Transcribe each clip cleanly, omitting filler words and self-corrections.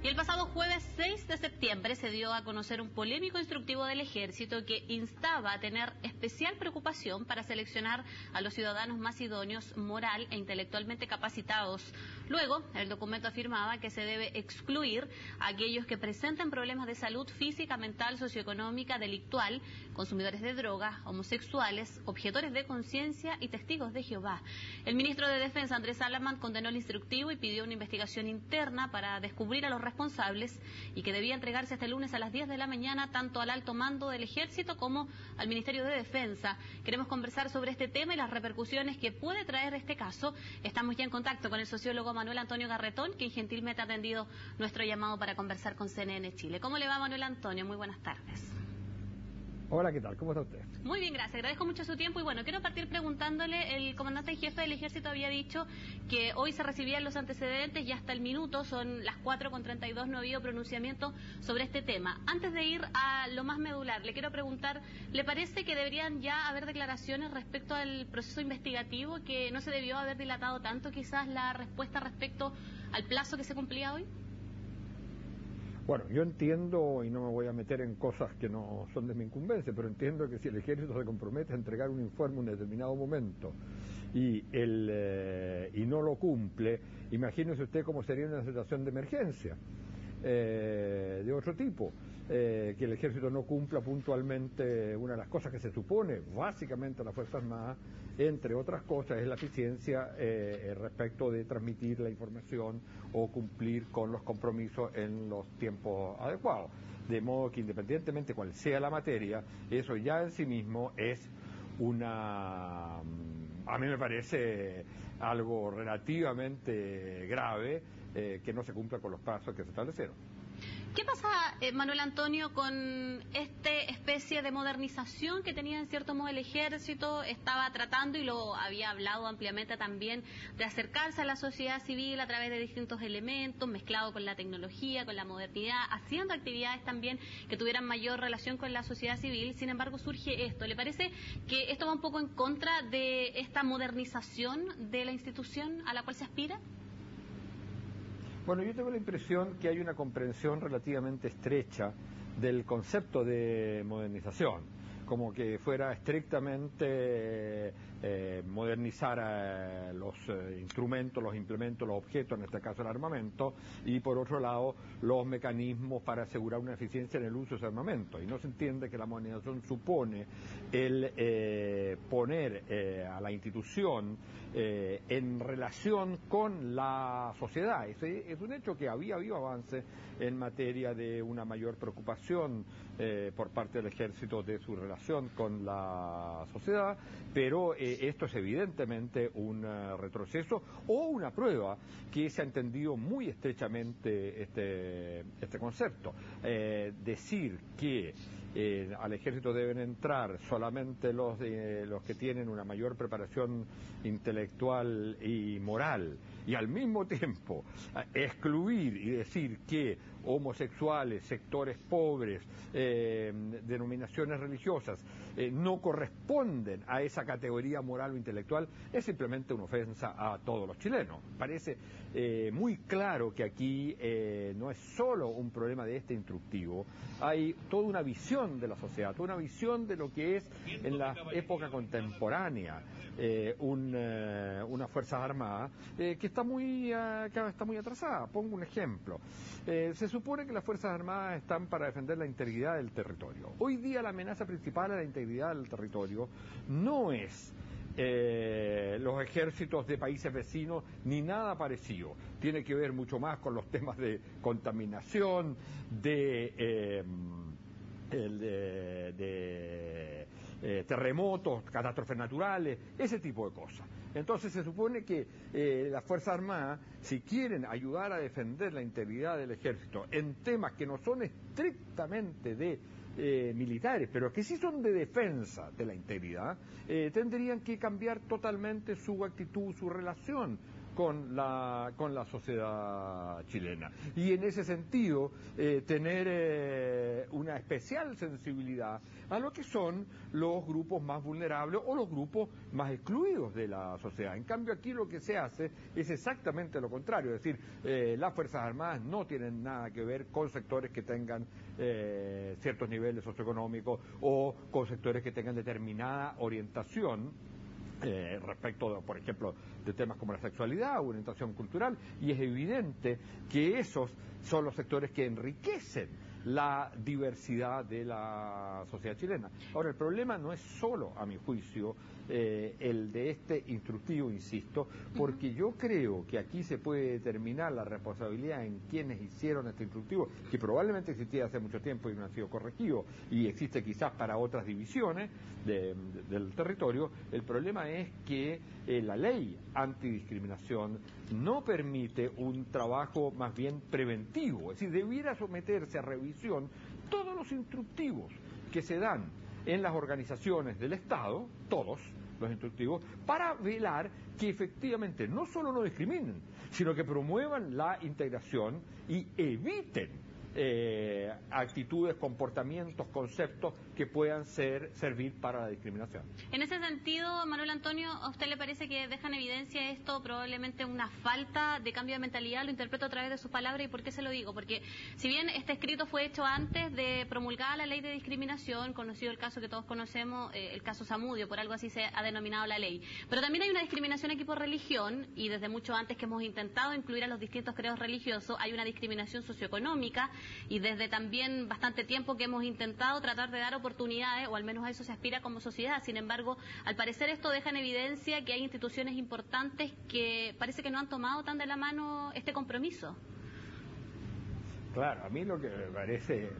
Y el pasado jueves 6 de septiembre se dio a conocer un polémico instructivo del Ejército que instaba a tener especial preocupación para seleccionar a los ciudadanos más idóneos, moral e intelectualmente capacitados. Luego, el documento afirmaba que se debe excluir a aquellos que presenten problemas de salud física, mental, socioeconómica, delictual, consumidores de drogas, homosexuales, objetores de conciencia y testigos de Jehová. El ministro de Defensa, Andrés Salamann, condenó el instructivo y pidió una investigación interna para descubrir a los responsables y que debía entregarse este lunes a las 10 de la mañana tanto al alto mando del Ejército como al Ministerio de Defensa. Queremos conversar sobre este tema y las repercusiones que puede traer este caso. Estamos ya en contacto con el sociólogo Manuel Antonio Garretón, quien gentilmente ha atendido nuestro llamado para conversar con CNN Chile. ¿Cómo le va, Manuel Antonio? Muy buenas tardes. Hola, ¿qué tal? ¿Cómo está usted? Muy bien, gracias. Agradezco mucho su tiempo y bueno, quiero partir preguntándole, el comandante en jefe del Ejército había dicho que hoy se recibían los antecedentes y hasta el minuto, son las 4:32, no ha habido pronunciamiento sobre este tema. Antes de ir a lo más medular, le quiero preguntar, ¿le parece que deberían ya haber declaraciones respecto al proceso investigativo, que no se debió haber dilatado tanto quizás la respuesta respecto al plazo que se cumplía hoy? Bueno, yo entiendo, y no me voy a meter en cosas que no son de mi incumbencia, pero entiendo que si el Ejército se compromete a entregar un informe en un determinado momento y no lo cumple, imagínese usted cómo sería una situación de emergencia de otro tipo, que el Ejército no cumpla puntualmente una de las cosas que se supone básicamente a las Fuerzas Armadas, entre otras cosas, es la eficiencia respecto de transmitir la información o cumplir con los compromisos en los tiempos adecuados. De modo que independientemente cuál sea la materia, eso ya en sí mismo es a mí me parece algo relativamente grave que no se cumpla con los plazos que se establecieron. ¿Qué pasa, Manuel Antonio, con esta especie de modernización que tenía en cierto modo el Ejército? Estaba tratando, y lo había hablado ampliamente también, de acercarse a la sociedad civil a través de distintos elementos, mezclado con la tecnología, con la modernidad, haciendo actividades también que tuvieran mayor relación con la sociedad civil. Sin embargo, surge esto. ¿Le parece que esto va un poco en contra de esta modernización de la institución a la cual se aspira? Bueno, yo tengo la impresión que hay una comprensión relativamente estrecha del concepto de modernización, como que fuera estrictamente modernizar los instrumentos, los implementos, los objetos, en este caso el armamento, y por otro lado los mecanismos para asegurar una eficiencia en el uso de ese armamento. Y no se entiende que la modernización supone el poner a la institución en relación con la sociedad. Es un hecho que había habido avance en materia de una mayor preocupación por parte del Ejército de su relación con la sociedad, pero esto es evidentemente un retroceso o una prueba que se ha entendido muy estrechamente este concepto. Decir que al Ejército deben entrar solamente los que tienen una mayor preparación intelectual y moral, y al mismo tiempo excluir y decir que homosexuales, sectores pobres, denominaciones religiosas no corresponden a esa categoría moral o intelectual, es simplemente una ofensa a todos los chilenos. Parece muy claro que aquí no es solo un problema de este instructivo, hay toda una visión de la sociedad, toda una visión de lo que es en la época contemporánea una Fuerzas Armadas que está muy atrasada. Pongo un ejemplo. Se supone que las Fuerzas Armadas están para defender la integridad del territorio. Hoy día la amenaza principal a la integridad del territorio no es los ejércitos de países vecinos ni nada parecido. Tiene que ver mucho más con los temas de contaminación, de terremotos, catástrofes naturales, ese tipo de cosas. Entonces se supone que las Fuerzas Armadas, si quieren ayudar a defender la integridad del Ejército en temas que no son estrictamente de militares, pero que sí son de defensa de la integridad, tendrían que cambiar totalmente su actitud, su relación con la sociedad chilena. Y en ese sentido, tener una especial sensibilidad a lo que son los grupos más vulnerables o los grupos más excluidos de la sociedad. En cambio, aquí lo que se hace es exactamente lo contrario, es decir, las Fuerzas Armadas no tienen nada que ver con sectores que tengan ciertos niveles socioeconómicos o con sectores que tengan determinada orientación respecto, por ejemplo, de temas como la sexualidad o orientación cultural, y es evidente que esos son los sectores que enriquecen la diversidad de la sociedad chilena. Ahora, el problema no es solo, a mi juicio, el de este instructivo, insisto, porque yo creo que aquí se puede determinar la responsabilidad en quienes hicieron este instructivo, que probablemente existía hace mucho tiempo y no ha sido corregido, y existe quizás para otras divisiones del territorio. El problema es que la ley antidiscriminación no permite un trabajo más bien preventivo, es decir, debiera someterse a revisión todos los instructivos que se dan en las organizaciones del Estado, todos los instructivos, para velar que efectivamente no solo no discriminen, sino que promuevan la integración y eviten actitudes, comportamientos, conceptos que puedan servir para la discriminación. En ese sentido, Manuel Antonio, ¿a usted le parece que deja en evidencia esto probablemente una falta de cambio de mentalidad? Lo interpreto a través de sus palabras. ¿Y por qué se lo digo? Porque si bien este escrito fue hecho antes de promulgada la ley de discriminación, conocido el caso que todos conocemos, el caso Zamudio, por algo así se ha denominado la ley, pero también hay una discriminación aquí por religión, y desde mucho antes que hemos intentado incluir a los distintos credos religiosos, hay una discriminación socioeconómica, y desde también bastante tiempo que hemos intentado tratar de dar oportunidades, o al menos a eso se aspira como sociedad. Sin embargo, al parecer esto deja en evidencia que hay instituciones importantes que parece que no han tomado tan de la mano este compromiso. Claro, a mí lo que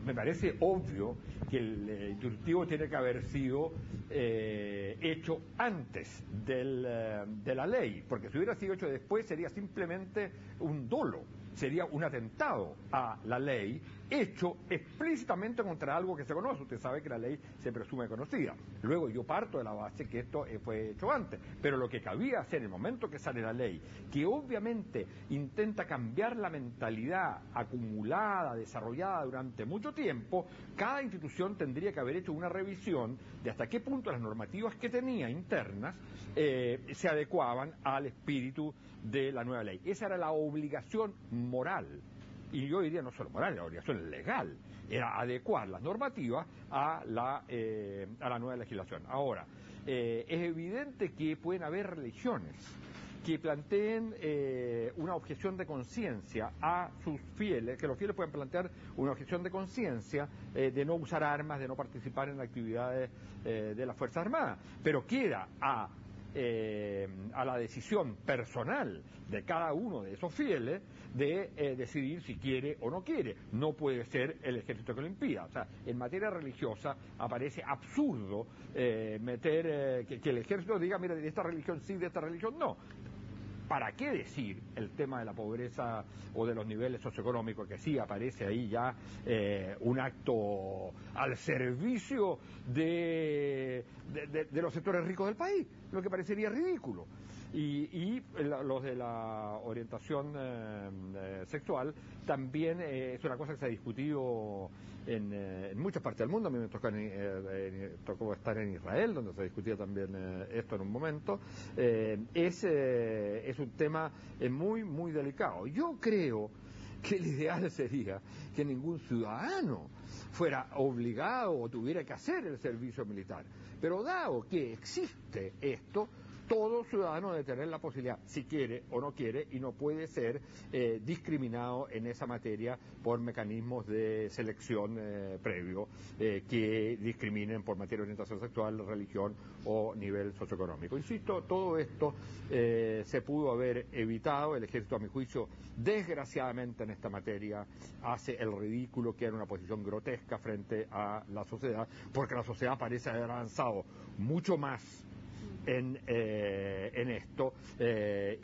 me parece obvio que el instructivo tiene que haber sido hecho antes de la ley, porque si hubiera sido hecho después sería simplemente un dolo, sería un atentado a la ley hecho explícitamente contra algo que se conoce. Usted sabe que la ley se presume conocida. Luego yo parto de la base que esto fue hecho antes, pero lo que cabía hacer en el momento que sale la ley, que obviamente intenta cambiar la mentalidad acumulada, desarrollada durante mucho tiempo, cada institución tendría que haber hecho una revisión de hasta qué punto las normativas que tenía internas se adecuaban al espíritu de la nueva ley. Esa era la obligación moral. Y yo diría no solo moral, la obligación legal, era adecuar las normativas a la nueva legislación. Ahora, es evidente que pueden haber religiones que planteen una objeción de conciencia a sus fieles, que los fieles pueden plantear una objeción de conciencia de no usar armas, de no participar en actividades de las Fuerzas Armadas, pero queda a la decisión personal de cada uno de esos fieles de decidir si quiere o no quiere. No puede ser el ejército que lo impida. O sea, en materia religiosa aparece absurdo meter que el ejército diga, mira, de esta religión sí, de esta religión no. ¿Para qué decir el tema de la pobreza o de los niveles socioeconómicos, que sí aparece ahí ya un acto al servicio de los sectores ricos del país, lo que parecería ridículo? Y los de la orientación sexual también es una cosa que se ha discutido en muchas partes del mundo. A mí me tocó estar en Israel, donde se discutía también esto en un momento. Es un tema muy, muy delicado. Yo creo que el ideal sería que ningún ciudadano fuera obligado o tuviera que hacer el servicio militar. Pero dado que existe esto, todo ciudadano debe tener la posibilidad, si quiere o no quiere, y no puede ser discriminado en esa materia por mecanismos de selección previo que discriminen por materia de orientación sexual, religión o nivel socioeconómico. Insisto, todo esto se pudo haber evitado. El ejército, a mi juicio, desgraciadamente en esta materia hace el ridículo, que era una posición grotesca frente a la sociedad, porque la sociedad parece haber avanzado mucho más en esto,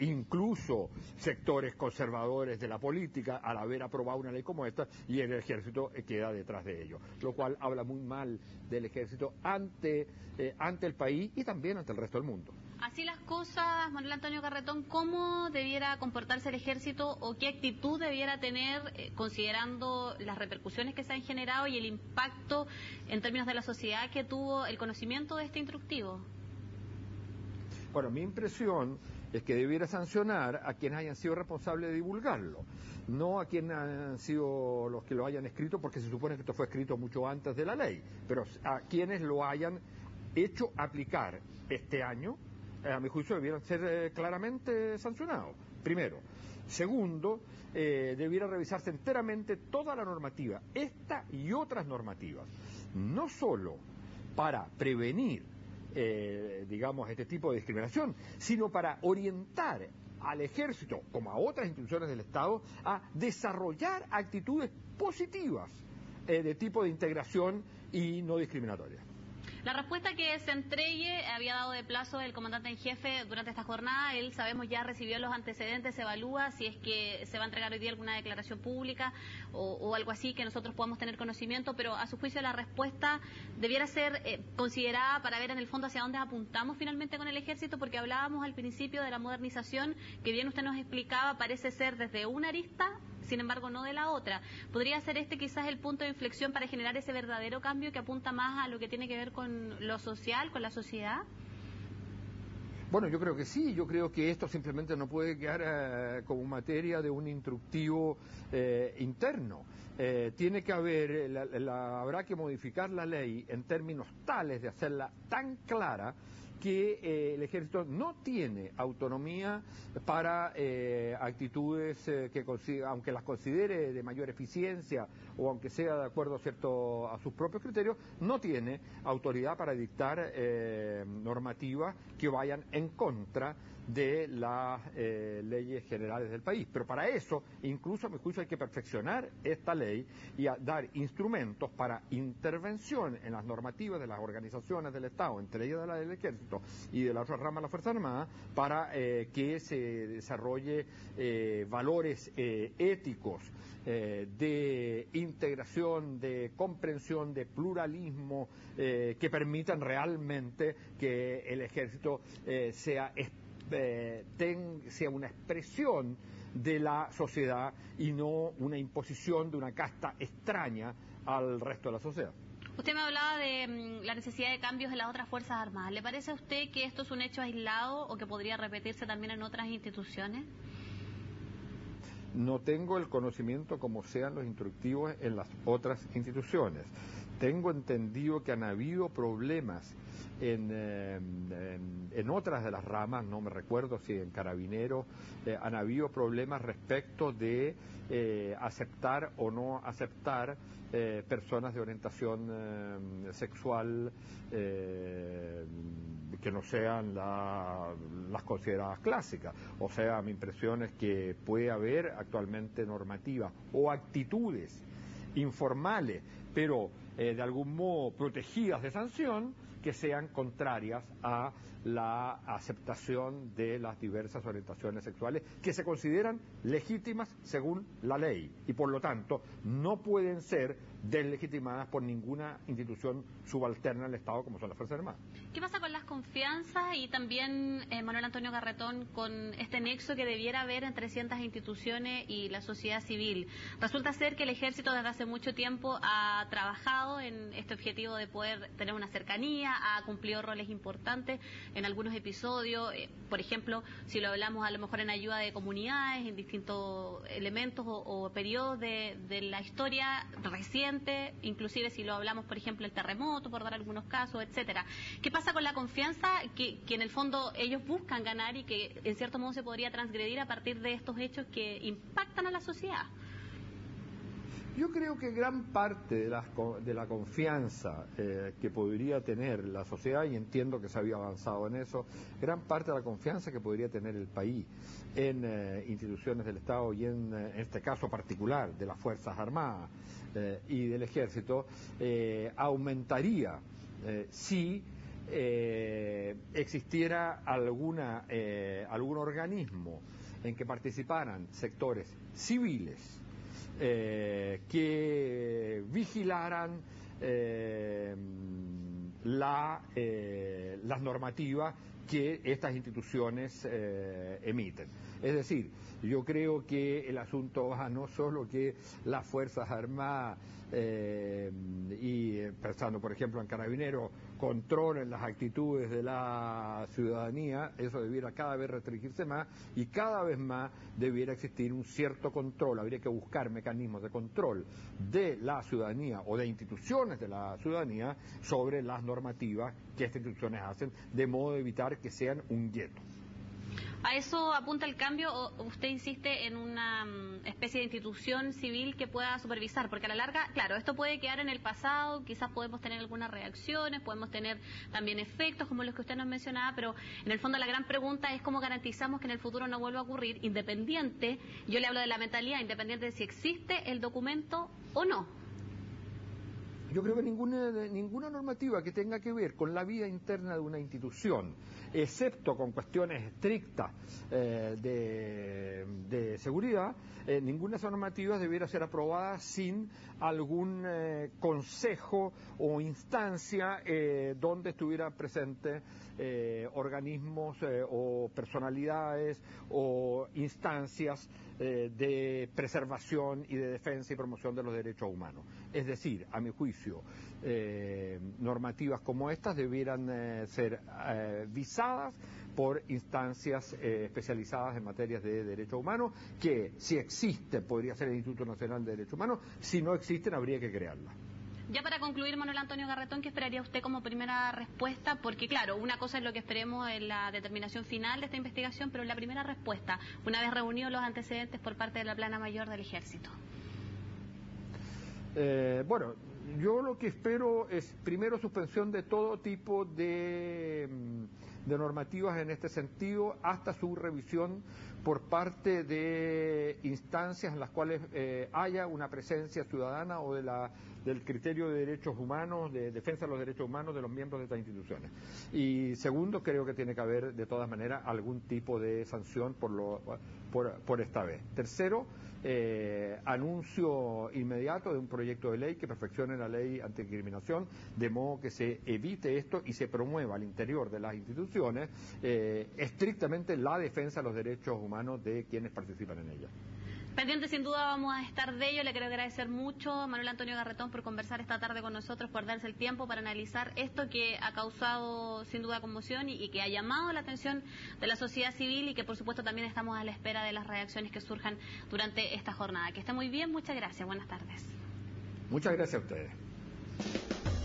incluso sectores conservadores de la política, al haber aprobado una ley como esta, y el ejército queda detrás de ello, lo cual habla muy mal del ejército ante el país y también ante el resto del mundo. Así las cosas, Manuel Antonio Garretón, ¿cómo debiera comportarse el ejército o qué actitud debiera tener considerando las repercusiones que se han generado y el impacto en términos de la sociedad que tuvo el conocimiento de este instructivo? Bueno, mi impresión es que debiera sancionar a quienes hayan sido responsables de divulgarlo, no a quienes han sido los que lo hayan escrito, porque se supone que esto fue escrito mucho antes de la ley, pero a quienes lo hayan hecho aplicar este año, a mi juicio debieran ser claramente sancionados, primero. Segundo, debiera revisarse enteramente toda la normativa, esta y otras normativas, no solo para prevenir digamos, este tipo de discriminación, sino para orientar al ejército, como a otras instituciones del Estado, a desarrollar actitudes positivas de tipo de integración y no discriminatoria. La respuesta que se entregue había dado de plazo el comandante en jefe durante esta jornada. Él, sabemos, ya recibió los antecedentes, se evalúa si es que se va a entregar hoy día alguna declaración pública o algo así que nosotros podamos tener conocimiento, pero a su juicio la respuesta debiera ser considerada para ver en el fondo hacia dónde apuntamos finalmente con el ejército, porque hablábamos al principio de la modernización, que bien usted nos explicaba, parece ser desde una arista, sin embargo no de la otra. ¿Podría ser este quizás el punto de inflexión para generar ese verdadero cambio que apunta más a lo que tiene que ver con lo social, con la sociedad? Bueno, yo creo que sí, yo creo que esto simplemente no puede quedar como materia de un instructivo interno. Tiene que haber, habrá que modificar la ley en términos tales de hacerla tan clara que el ejército no tiene autonomía para actitudes que aunque las considere de mayor eficiencia o aunque sea de acuerdo a sus propios criterios, no tiene autoridad para dictar normativas que vayan en contra de las leyes generales del país. Pero para eso, incluso a mi juicio, hay que perfeccionar esta ley y dar instrumentos para intervención en las normativas de las organizaciones del Estado, entre ellas de la del Ejército y de la otra rama de la Fuerza Armada, para que se desarrolle valores éticos de integración, de comprensión, de pluralismo, que permitan realmente que el Ejército sea una expresión de la sociedad y no una imposición de una casta extraña al resto de la sociedad. Usted me hablaba de la necesidad de cambios en las otras Fuerzas Armadas. ¿Le parece a usted que esto es un hecho aislado o que podría repetirse también en otras instituciones? No tengo el conocimiento como sean los instructivos en las otras instituciones. Tengo entendido que han habido problemas en otras de las ramas, no me recuerdo si en Carabineros, han habido problemas respecto de aceptar o no aceptar personas de orientación sexual que no sean las consideradas clásicas. O sea, mi impresión es que puede haber actualmente normativas o actitudes informales, pero de algún modo protegidas de sanción, que sean contrarias a la aceptación de las diversas orientaciones sexuales que se consideran legítimas según la ley y por lo tanto no pueden ser deslegitimadas por ninguna institución subalterna del Estado como son las Fuerzas Armadas. ¿Qué pasa con las confianzas y también, Manuel Antonio Garretón, con este nexo que debiera haber entre ciertas instituciones y la sociedad civil? Resulta ser que el Ejército desde hace mucho tiempo ha trabajado en este objetivo de poder tener una cercanía, ha cumplido roles importantes en algunos episodios, por ejemplo, si lo hablamos a lo mejor en ayuda de comunidades, en distintos elementos o periodos de la historia reciente, inclusive si lo hablamos, por ejemplo, el terremoto, por dar algunos casos, etcétera. ¿Qué pasa con la confianza que en el fondo ellos buscan ganar y que en cierto modo se podría transgredir a partir de estos hechos que impactan a la sociedad? Yo creo que gran parte de la confianza que podría tener la sociedad, y entiendo que se había avanzado en eso, gran parte de la confianza que podría tener el país en instituciones del Estado y en este caso particular de las Fuerzas Armadas y del Ejército, aumentaría si existiera algún organismo en que participaran sectores civiles que vigilaran las normativas que estas instituciones emiten. Es decir, yo creo que el asunto va no solo que las Fuerzas Armadas y pensando por ejemplo en Carabineros controlen las actitudes de la ciudadanía, eso debiera cada vez restringirse más y cada vez más debiera existir un cierto control, habría que buscar mecanismos de control de la ciudadanía o de instituciones de la ciudadanía sobre las normativas que estas instituciones hacen, de modo de evitar que sean un gueto. ¿A eso apunta el cambio o usted insiste en una especie de institución civil que pueda supervisar? Porque a la larga, claro, esto puede quedar en el pasado, quizás podemos tener algunas reacciones, podemos tener también efectos como los que usted nos mencionaba, pero en el fondo la gran pregunta es cómo garantizamos que en el futuro no vuelva a ocurrir, independiente, yo le hablo de la mentalidad, independiente de si existe el documento o no. Yo creo que ninguna normativa que tenga que ver con la vida interna de una institución, excepto con cuestiones estrictas de seguridad, ninguna de esas normativas debiera ser aprobada sin algún consejo o instancia donde estuvieran presentes organismos o personalidades o instancias de preservación y de defensa y promoción de los derechos humanos. Es decir, a mi juicio, normativas como estas debieran ser visadas por instancias especializadas en materias de derechos humanos, que si existe podría ser el Instituto Nacional de Derechos Humanos, si no existen habría que crearla. Ya para concluir, Manuel Antonio Garretón, ¿qué esperaría usted como primera respuesta? Porque claro, una cosa es lo que esperemos en la determinación final de esta investigación, pero la primera respuesta, una vez reunidos los antecedentes por parte de la Plana Mayor del Ejército. Bueno, yo lo que espero es primero suspensión de todo tipo de normativas en este sentido hasta su revisión por parte de instancias en las cuales haya una presencia ciudadana o del criterio de derechos humanos, de defensa de los derechos humanos de los miembros de estas instituciones. Y segundo, creo que tiene que haber de todas maneras algún tipo de sanción por esta vez. Tercero, anuncio inmediato de un proyecto de ley que perfeccione la ley antidiscriminación, de modo que se evite esto y se promueva al interior de las instituciones estrictamente la defensa de los derechos humanos de quienes participan en ella. Pendiente, sin duda vamos a estar de ello. Le quiero agradecer mucho a Manuel Antonio Garretón por conversar esta tarde con nosotros, por darse el tiempo para analizar esto que ha causado sin duda conmoción y que ha llamado la atención de la sociedad civil y que por supuesto también estamos a la espera de las reacciones que surjan durante esta jornada. Que esté muy bien, muchas gracias, buenas tardes. Muchas gracias a ustedes.